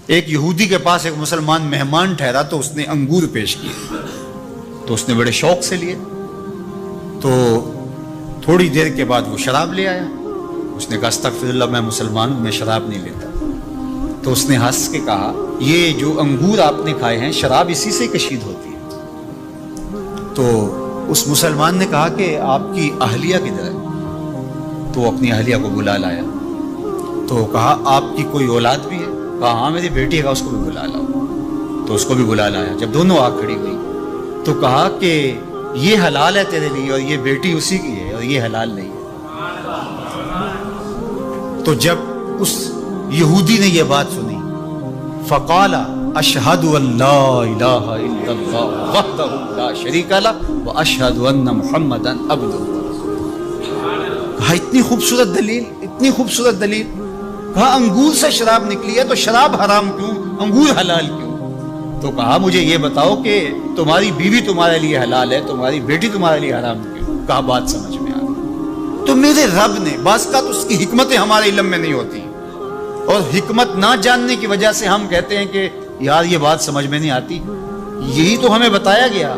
ایک یہودی کے پاس ایک مسلمان مہمان ٹھہرا تو اس نے انگور پیش کیے، تو اس نے بڑے شوق سے لیے، تو تھوڑی دیر کے بعد وہ شراب لے آیا۔ اس نے کہا استغفر اللہ، میں مسلمان ہوں، میں شراب نہیں لیتا۔ تو اس نے ہنس کے کہا یہ جو انگور آپ نے کھائے ہیں شراب اسی سے کشید ہوتی ہے۔ تو اس مسلمان نے کہا کہ آپ کی اہلیہ کدھر ہے؟ تو وہ اپنی اہلیہ کو بلا لایا، تو کہا آپ کی کوئی اولاد بھی ہے؟ کہا ہاں میری بیٹی ہے، اس کو بھی بلا لاؤ۔ تو اس کو بھی بلا لایا۔ جب دونوں آ کھڑی ہوئی تو کہا کہ یہ حلال ہے تیرے لیے اور یہ بیٹی اسی کی ہے اور یہ حلال نہیں ہے۔ تو جب اس یہودی نے یہ بات سنی، فقال اشہد ان لا الہ الا اللہ وحدہ لا شریک لہ واشہد ان محمدا عبدہ ورسولہ۔ کہا اتنی خوبصورت دلیل، اتنی خوبصورت دلیل۔ کہا انگور سے شراب نکلی ہے تو شراب حرام کیوں، انگور حلال کیوں؟ تو کہا مجھے یہ بتاؤ کہ تمہاری بیوی تمہارے لیے حلال ہے، تمہاری بیٹی تمہارے لیے حرام کیوں؟ کہا بات سمجھ میں آ گئی۔ تو میرے رب نے، بعض کا تو اس کی حکمتیں ہمارے علم میں نہیں ہوتی، اور حکمت نہ جاننے کی وجہ سے ہم کہتے ہیں کہ یار یہ بات سمجھ میں نہیں آتی۔ یہی تو ہمیں بتایا گیا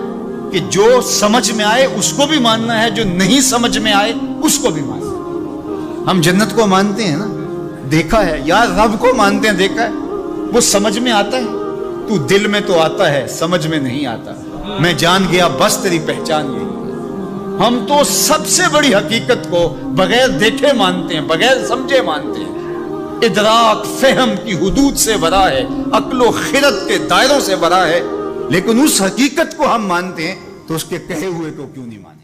کہ جو سمجھ میں آئے اس کو بھی ماننا ہے، جو نہیں سمجھ میں آئے اس کو بھی ماننا ہے۔ ہم جنت کو مانتے ہیں نا، دیکھا ہے، یار رب کو مانتے ہیں، دیکھا ہے، وہ سمجھ میں آتا ہے، تو دل میں تو آتا ہے، سمجھ میں نہیں آتا۔ میں جان گیا بس تیری پہچان یہی ہے۔ ہم تو سب سے بڑی حقیقت کو بغیر دیکھے مانتے ہیں، بغیر سمجھے مانتے ہیں۔ ادراک فہم کی حدود سے برا ہے، عقل و خرد کے دائروں سے برا ہے، لیکن اس حقیقت کو ہم مانتے ہیں تو اس کے کہے ہوئے کو کیوں نہیں مانتے؟